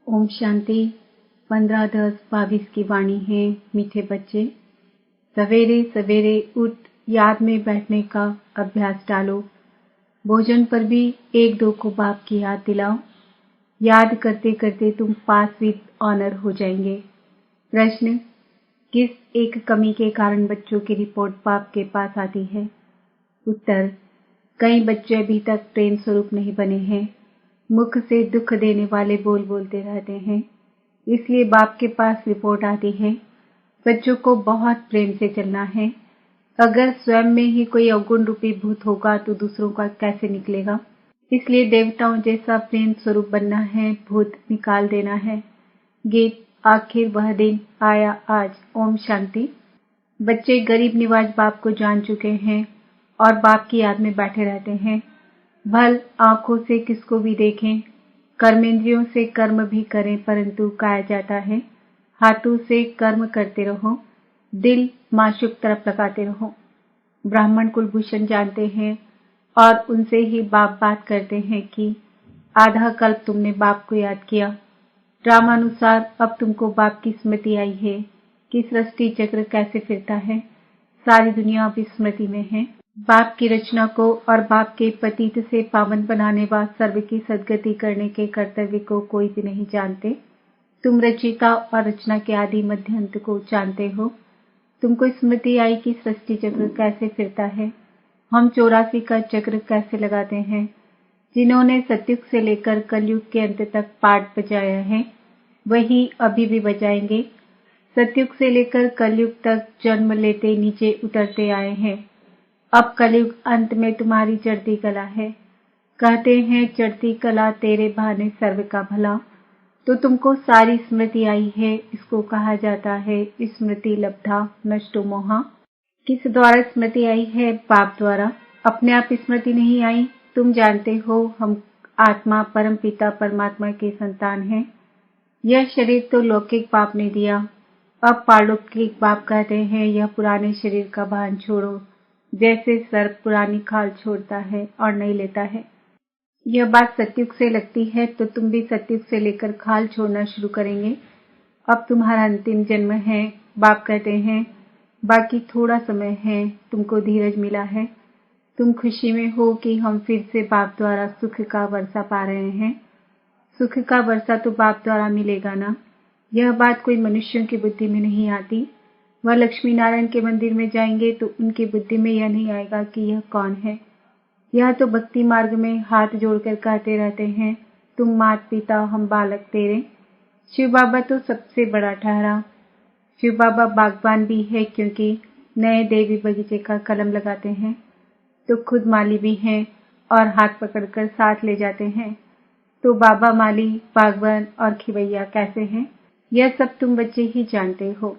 ओम शांति 15/10/22 की वाणी है। मीठे बच्चे, सवेरे सवेरे उठ याद में बैठने का अभ्यास डालो। भोजन पर भी एक दो को बाप की याद दिलाओ। याद करते करते तुम पास विद ऑनर हो जाएंगे। प्रश्न, किस एक कमी के कारण बच्चों की रिपोर्ट बाप के पास आती है? उत्तर, कई बच्चे अभी तक प्रेम स्वरूप नहीं बने हैं। मुख से दुख देने वाले बोल बोलते रहते हैं, इसलिए बाप के पास रिपोर्ट आती है। बच्चों को बहुत प्रेम से चलना है। अगर स्वयं में ही कोई अवगुण रूपी भूत होगा तो दूसरों का कैसे निकलेगा? इसलिए देवताओं जैसा प्रेम स्वरूप बनना है, भूत निकाल देना है। गीत, आखिर वह दिन आया आज। ओम शांति। बच्चे गरीब निवाज बाप को जान चुके हैं और बाप की याद में बैठे रहते हैं। भल आंखों से किसको भी देखें, कर्मेंद्रियों से कर्म भी करें, परंतु कहा जाता है हाथों से कर्म करते रहो, दिल माशूक तरफ लगाते रहो। ब्राह्मण कुलभूषण जानते हैं और उनसे ही बाप बात करते हैं कि आधा कल्प तुमने बाप को याद किया। ड्रामानुसार अब तुमको बाप की स्मृति आई है कि सृष्टि चक्र कैसे फिरता है। सारी दुनिया अब स्मृति में है। बाप की रचना को और बाप के पतित से पावन बनाने व सर्व की सद्गति करने के कर्तव्य को कोई भी नहीं जानते। तुम रचिता और रचना के आदि मध्य अंत को जानते हो। तुमको स्मृति आई कि सृष्टि चक्र कैसे फिरता है, हम 84 का चक्र कैसे लगाते हैं। जिन्होंने सतयुग से लेकर कलयुग के अंत तक पाठ बजाया है, वही अभी भी बजाएंगे। सतयुग से लेकर कलयुग तक जन्म लेते नीचे उतरते आए हैं। अब कलयुग अंत में तुम्हारी चढ़ती कला है। कहते हैं चढ़ती कला तेरे बहाने सर्व का भला। तो तुमको सारी स्मृति आई है, इसको कहा जाता है स्मृति लब्धा नष्टो मोहा। किस द्वारा स्मृति आई है? बाप द्वारा। अपने आप स्मृति नहीं आई। तुम जानते हो हम आत्मा परम पिता परमात्मा के संतान हैं। यह शरीर तो लौकिक बाप ने दिया। अब पारलौकिक बाप कहते हैं यह पुराने शरीर का भान छोड़ो, जैसे सर्प पुरानी खाल छोड़ता है और नहीं लेता है। यह बात सतयुग से लगती है तो तुम भी सतयुग से लेकर खाल छोड़ना शुरू करेंगे। अब तुम्हारा अंतिम जन्म है। बाप कहते हैं बाकी थोड़ा समय है, तुमको धीरज मिला है। तुम खुशी में हो कि हम फिर से बाप द्वारा सुख का वर्षा पा रहे हैं। सुख का वर्षा तो बाप द्वारा मिलेगा ना। यह बात कोई मनुष्यों की बुद्धि में नहीं आती। वह लक्ष्मी नारायण के मंदिर में जाएंगे तो उनकी बुद्धि में यह नहीं आएगा कि यह कौन है। यह तो भक्ति मार्ग में हाथ जोड़कर कहते रहते हैं तुम मात पिता हम बालक तेरे। शिव बाबा तो सबसे बड़ा ठहरा। शिव बाबा बागबान भी है क्योंकि नए देवी बगीचे का कलम लगाते हैं, तो खुद माली भी हैं और हाथ पकड़कर साथ ले जाते हैं। तो बाबा माली, बागबान और खिवैया कैसे हैं, यह सब तुम बच्चे ही जानते हो।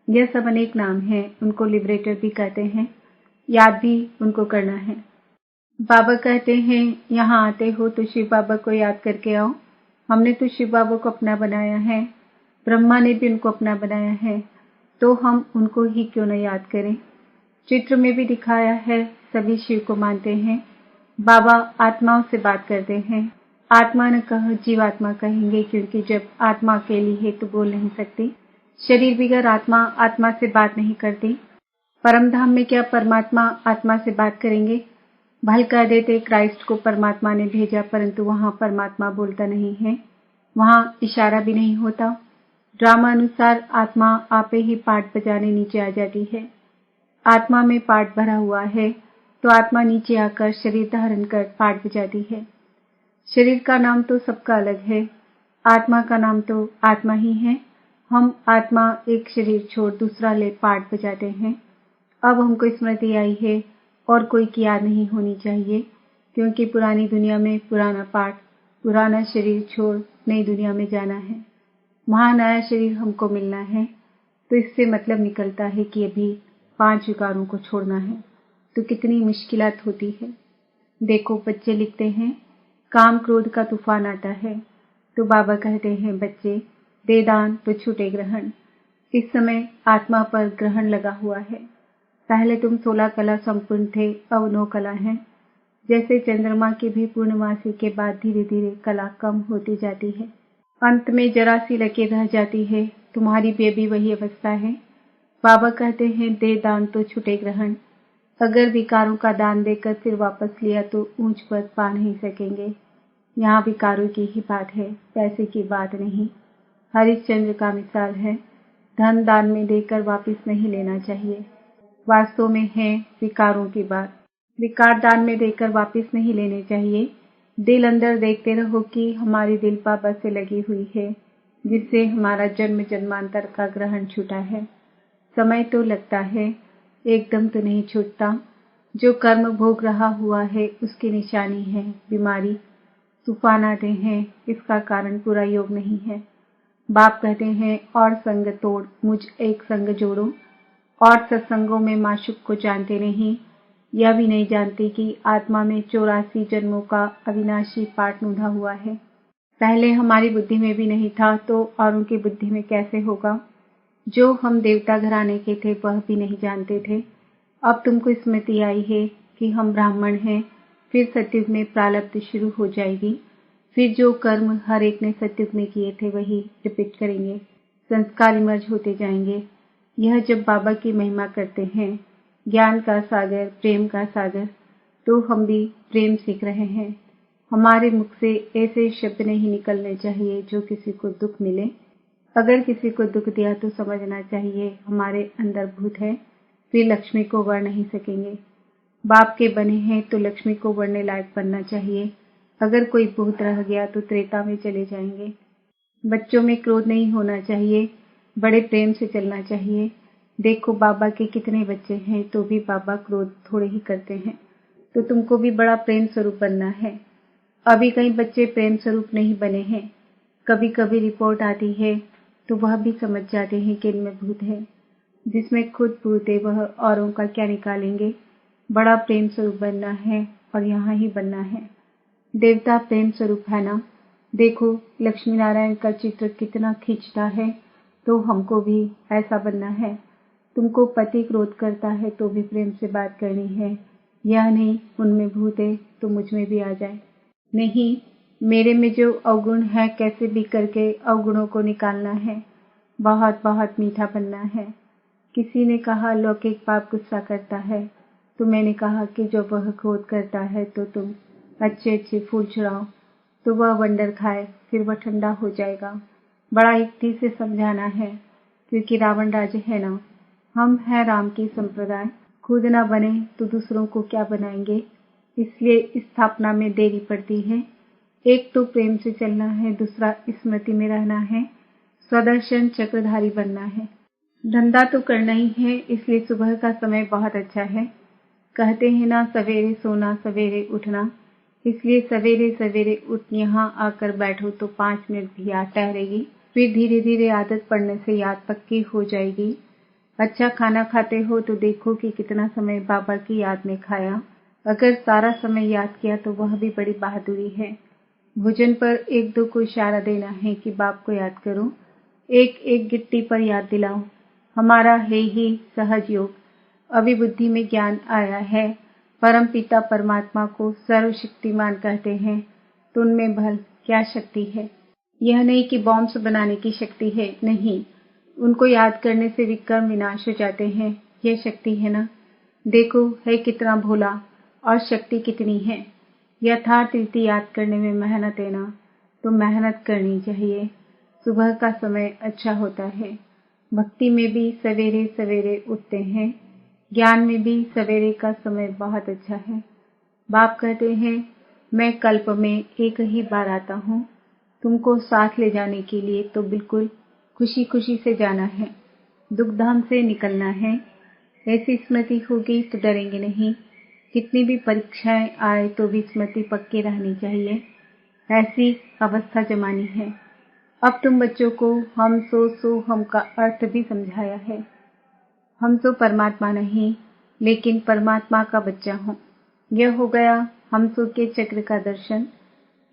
यह सब अनेक नाम हैं, उनको लिबरेटर भी कहते हैं। याद भी उनको करना है। बाबा कहते हैं यहाँ आते हो तो शिव बाबा को याद करके आओ। हमने तो शिव बाबा को अपना बनाया है, ब्रह्मा ने भी उनको अपना बनाया है, तो हम उनको ही क्यों न याद करें। चित्र में भी दिखाया है, सभी शिव को मानते हैं। बाबा आत्माओं से बात करते हैं। आत्मा न कह जीवात्मा कहेंगे, क्योंकि जब आत्मा अकेली है तो बोल नहीं सकती। शरीर बिगर आत्मा आत्मा से बात नहीं करती। परम धाम में क्या परमात्मा आत्मा से बात करेंगे? भल कह देते क्राइस्ट को परमात्मा ने भेजा, परंतु वहां परमात्मा बोलता नहीं है, वहां इशारा भी नहीं होता। ड्रामा अनुसार आत्मा आपे ही पाठ बजाने नीचे आ जाती है। आत्मा में पाठ भरा हुआ है तो आत्मा नीचे आकर शरीर धारण कर पाठ बजाती है। शरीर का नाम तो सबका अलग है, आत्मा का नाम तो आत्मा ही है। हम आत्मा एक शरीर छोड़ दूसरा ले पाठ बजाते हैं। अब हमको स्मृति आई है और कोई की याद नहीं होनी चाहिए, क्योंकि पुरानी दुनिया में पुराना पाठ, पुराना शरीर छोड़ नई दुनिया में जाना है। वहां नया शरीर हमको मिलना है। तो इससे मतलब निकलता है कि अभी 5 विकारों को छोड़ना है, तो कितनी मुश्किलात होती है। देखो बच्चे लिखते हैं काम क्रोध का तूफान आता है, तो बाबा कहते हैं बच्चे दे दान तो छूटे ग्रहण। इस समय आत्मा पर ग्रहण लगा हुआ है। पहले तुम 16 कला संपूर्ण थे, अब 9 कला हैं। जैसे चंद्रमा की भी पूर्णमासी के बाद धीरे धीरे कला कम होती जाती है। अंत में जरा सी लकीर रह जाती है। तुम्हारी भी वही अवस्था है। बाबा कहते हैं दे दान तो छुटे ग्रहण। अगर विकारों का दान देकर फिर वापस लिया तो ऊंच पद पा नहीं सकेंगे। यहाँ विकारों की ही बात है, पैसे की बात नहीं। हरिश्चंद्र का मिसाल है, धन दान में देकर वापस नहीं लेना चाहिए। वास्तव में है विकारों की बात। विकार दान में देकर वापस नहीं लेने चाहिए। दिल अंदर देखते रहो कि हमारी दिल बाबा से लगी हुई है, जिससे हमारा जन्म जन्मांतर का ग्रहण छूटा है। समय तो लगता है, एकदम तो नहीं छूटता। जो कर्म भोग रहा हुआ है उसकी निशानी है बीमारी। तूफान आते हैं, इसका कारण पूरा योग नहीं है। बाप कहते हैं और संग तोड़ मुझ एक संग जोड़ो। और सत्संगों में माशुक को जानते नहीं, यह भी नहीं जानते कि आत्मा में 84 जन्मों का अविनाशी पाठ नूंधा हुआ है। पहले हमारी बुद्धि में भी नहीं था तो औरों की बुद्धि में कैसे होगा। जो हम देवता घराने के थे वह भी नहीं जानते थे। अब तुमको स्मृति आई है कि हम ब्राह्मण हैं। फिर सतयुग में प्रारब्ध शुरू हो जाएगी। फिर जो कर्म हर एक ने सतयुग में किए थे वही रिपीट करेंगे। संस्कार इमर्ज होते जाएंगे। यह जब बाबा की महिमा करते हैं, ज्ञान का सागर, प्रेम का सागर, तो हम भी प्रेम सीख रहे हैं। हमारे मुख से ऐसे शब्द नहीं निकलने चाहिए जो किसी को दुख मिले। अगर किसी को दुख दिया तो समझना चाहिए हमारे अंदर भूत है, फिर लक्ष्मी को वर नहीं सकेंगे। बाप के बने हैं तो लक्ष्मी को वरने लायक बनना चाहिए। अगर कोई भूत रह गया तो त्रेता में चले जाएंगे। बच्चों में क्रोध नहीं होना चाहिए, बड़े प्रेम से चलना चाहिए। देखो बाबा के कितने बच्चे हैं तो भी बाबा क्रोध थोड़े ही करते हैं। तो तुमको भी बड़ा प्रेम स्वरूप बनना है। अभी कई बच्चे प्रेम स्वरूप नहीं बने हैं। कभी कभी रिपोर्ट आती है तो वह भी समझ जाते हैं कि इनमें भूत है। जिसमें खुद भूत है वह औरों का क्या निकालेंगे। बड़ा प्रेम स्वरूप बनना है और यहाँ ही बनना है। देवता प्रेम स्वरूप है ना। देखो लक्ष्मी नारायण का चित्र कितना खींचता है, तो हमको भी ऐसा बनना है। तुमको पति क्रोध करता है तो भी प्रेम से बात करनी है। यह नहीं उनमें भूत है तो मुझ में भी आ जाए। नहीं, मेरे में जो अवगुण है कैसे भी करके अवगुणों को निकालना है। बहुत बहुत मीठा बनना है। किसी ने कहा लौकिक पाप गुस्सा करता है, तो मैंने कहा कि जो वह क्रोध करता है तो तुम अच्छे अच्छे फूल चढ़ाओ तो वह वंडर खाए, फिर वह ठंडा हो जाएगा। बड़ा युक्ति से समझाना है, क्योंकि रावण राज्य है ना। हम हैं राम की संप्रदाय। खुद ना बने तो दूसरों को क्या बनाएंगे। इसलिए स्थापना में देरी पड़ती है। एक तो प्रेम से चलना है, दूसरा स्मृति में रहना है, स्वदर्शन चक्रधारी बनना है। धंधा तो करना ही है, इसलिए सुबह का समय बहुत अच्छा है। कहते हैं ना सवेरे सोना सवेरे उठना, इसलिए सवेरे सवेरे उठ यहाँ आकर बैठो तो 5 मिनट भी याद ठहरेगी। फिर धीरे धीरे आदत पड़ने से याद पक्की हो जाएगी। अच्छा खाना खाते हो तो देखो कि कितना समय बाबा की याद में खाया। अगर सारा समय याद किया तो वह भी बड़ी बहादुरी है। भोजन पर एक दो को इशारा देना है कि बाप को याद करो। एक एक गिट्टी पर याद दिलाओ। हमारा है ही सहज योग। अभी बुद्धि में ज्ञान आया है। परम पिता परमात्मा को सर्वशक्तिमान कहते हैं, तो उनमें भल क्या शक्ति है। यह नहीं कि बॉम्ब्स बनाने की शक्ति है, नहीं। उनको याद करने से विक्रम विनाश हो जाते हैं, यह शक्ति है ना। देखो है कितना भोला और शक्ति कितनी है। यथार्थ रीति याद करने में मेहनत है ना, तो मेहनत करनी चाहिए। सुबह का समय अच्छा होता है। भक्ति में भी सवेरे सवेरे उठते हैं। ज्ञान में भी सवेरे का समय बहुत अच्छा है। बाप कहते हैं मैं कल्प में एक ही बार आता हूँ। तुमको साथ ले जाने के लिए तो बिल्कुल खुशी खुशी से जाना है, दुखधाम से निकलना है। ऐसी स्मृति होगी तो डरेंगे नहीं। कितनी भी परीक्षाएं आए तो भी स्मृति पक्की रहनी चाहिए। ऐसी अवस्था जमानी है। अब तुम बच्चों को हम सो हम का अर्थ भी समझाया है। हम तो परमात्मा नहीं, लेकिन परमात्मा का बच्चा हूँ। यह हो गया हम सो के चक्र का दर्शन।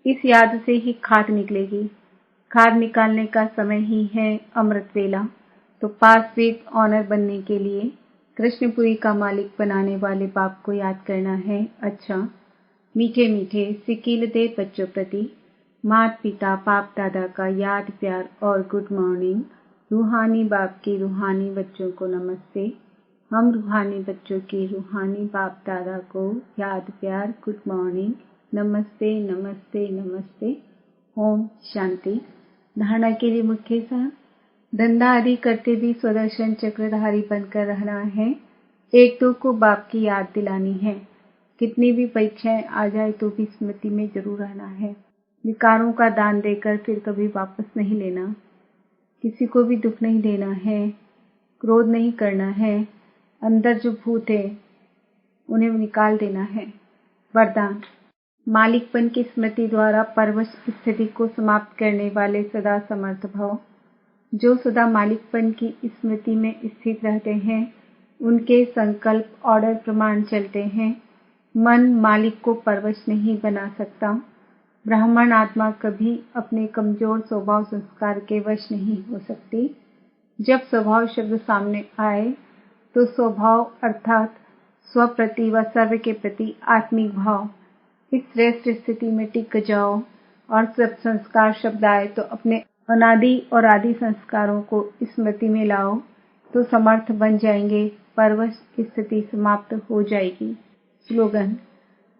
इस याद से ही खाद निकलेगी। खाद निकालने का समय ही है अमृत वेला। तो पास विद ऑनर बनने के लिए कृष्णपुरी का मालिक बनाने वाले बाप को याद करना है। अच्छा मीठे मीठे सिकील दे बच्चों प्रति। माता पिता बाप दादा का याद प्यार और गुड मॉर्निंग। रूहानी बाप की रूहानी बच्चों को नमस्ते। हम रूहानी बच्चों की रूहानी बाप दादा को याद प्यार गुड मॉर्निंग, नमस्ते नमस्ते नमस्ते। ओम शांति। धारणा के लिए मुख्य सार, धंधा आदि करते भी स्वदर्शन चक्रधारी बनकर रहना है। एक दो को बाप की याद दिलानी है। कितनी भी परीक्षाएं आ जाए तो भी स्मृति में जरूर रहना है। विकारों का दान देकर फिर कभी वापस नहीं लेना। किसी को भी दुख नहीं देना है। क्रोध नहीं करना है। अंदर जो भूत है उन्हें निकाल देना है। वरदान, मालिकपन की स्मृति द्वारा परवश स्थिति को समाप्त करने वाले सदा समर्थ भव। जो सदा मालिकपन की स्मृति में स्थित रहते हैं उनके संकल्प ऑर्डर प्रमाण चलते हैं। मन मालिक को परवश नहीं बना सकता। ब्राह्मण आत्मा कभी अपने कमजोर स्वभाव संस्कार के वश नहीं हो सकती। जब स्वभाव शब्द सामने आए तो स्वभाव अर्थात स्व प्रति व सर्व के प्रति आत्मिक भाव, इस श्रेष्ठ स्थिति में टिक जाओ। और जब संस्कार शब्द आए तो अपने अनादि और आदि संस्कारों को स्मृति में लाओ तो समर्थ बन जाएंगे। परवश स्थिति समाप्त हो जाएगी। स्लोगन,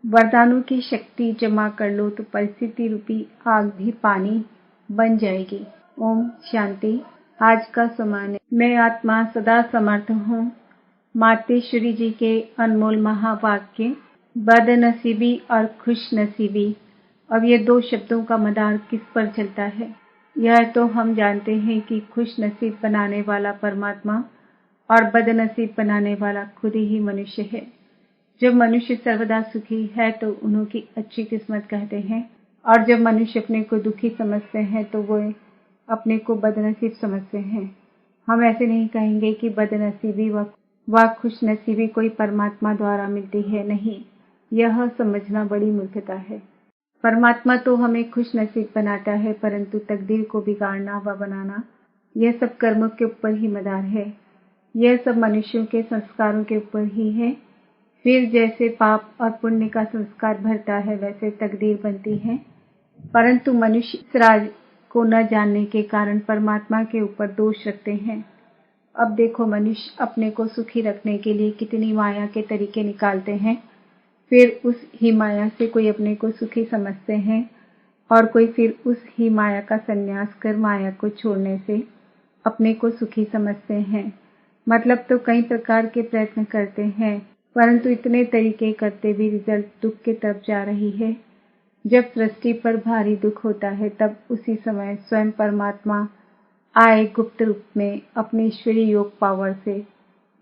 वरदानों की शक्ति जमा कर लो तो परिस्थिति रूपी आग भी पानी बन जाएगी। ओम शांति। आज का समान्य, मैं आत्मा सदा समर्थ हूँ। मातेश्वरी जी के अनमोल महावाक्य, बदनसीबी और खुश नसीबी। अब ये दो शब्दों का मदार किस पर चलता है? यह तो हम जानते हैं कि खुश नसीब बनाने वाला परमात्मा और बदनसीब बनाने वाला खुद ही मनुष्य है। जब मनुष्य सर्वदा सुखी है तो उन्हों की अच्छी किस्मत कहते हैं, और जब मनुष्य अपने को दुखी समझते हैं तो वो अपने को बदनसीब समझते हैं। हम ऐसे नहीं कहेंगे कि बदनसीबी व खुशनसीबी कोई परमात्मा द्वारा मिलती है। नहीं, यह समझना बड़ी मूर्खता है। परमात्मा तो हमें खुश नसीब बनाता है, परंतु तकदीर को बिगाड़ना व बनाना यह सब कर्मों के ऊपर ही मदार है। यह सब मनुष्यों के संस्कारों के ऊपर ही है। फिर जैसे पाप और पुण्य का संस्कार भरता है वैसे तकदीर बनती है। परंतु मनुष्य इस राज को न जानने के कारण परमात्मा के ऊपर दोष रखते हैं। अब देखो, मनुष्य अपने को सुखी रखने के लिए कितनी माया के तरीके निकालते हैं। फिर उस ही माया से कोई अपने को सुखी समझते हैं और कोई फिर उस ही माया का संन्यास कर माया को छोड़ने से अपने को सुखी समझते हैं। मतलब तो कई प्रकार के प्रयत्न करते हैं, परंतु इतने तरीके करते भी रिजल्ट दुख की तरफ जा रही है। जब सृष्टि पर भारी दुख होता है तब उसी समय स्वयं परमात्मा आए गुप्त रूप में अपनी ईश्वरीय योग पावर से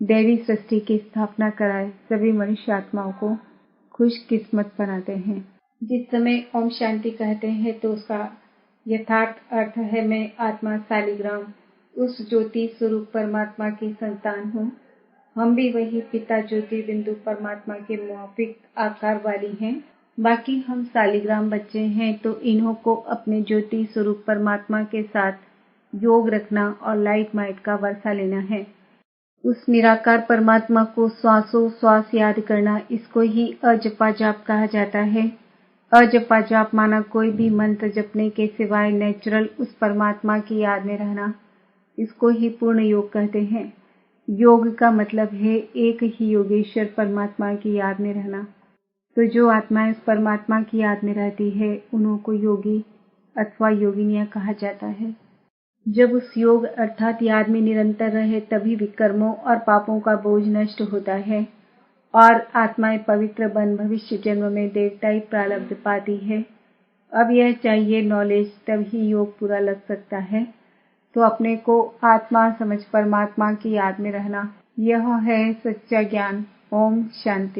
दैवी सृष्टि की स्थापना कराए सभी मनुष्य आत्माओं को खुश किस्मत बनाते हैं। जिस समय ओम शांति कहते हैं तो उसका यथार्थ अर्थ है मैं आत्मा शालिग्राम उस ज्योति स्वरूप परमात्मा की संतान हूँ। हम भी वही पिता ज्योति बिंदु परमात्मा के मुआफिक आकार वाली हैं। बाकी हम शालिग्राम बच्चे हैं तो इन्हों को अपने ज्योति स्वरूप परमात्मा के साथ योग रखना और लाइट माइट का वर्षा लेना है। उस निराकार परमात्मा को श्वासों श्वास याद करना, इसको ही अजपा जाप कहा जाता है। अजपा जाप माना कोई भी मंत्र जपने के सिवाय नेचुरल उस परमात्मा की याद में रहना। इसको ही पूर्ण योग कहते हैं। योग का मतलब है एक ही योगेश्वर परमात्मा की याद में रहना। तो जो आत्माएं उस परमात्मा की याद में रहती है उन्हों को योगी अथवा योगिनियां कहा जाता है। जब उस योग अर्थात याद में निरंतर रहे तभी विकर्मों और पापों का बोझ नष्ट होता है और आत्माएं पवित्र बन भविष्य जन्म में देवताई प्रारब्ध पाती है। अब यह चाहिए नॉलेज, तभी योग पूरा लग सकता है। तो अपने को आत्मा समझ परमात्मा की याद में रहना, यह है सच्चा ज्ञान। ओम शांति।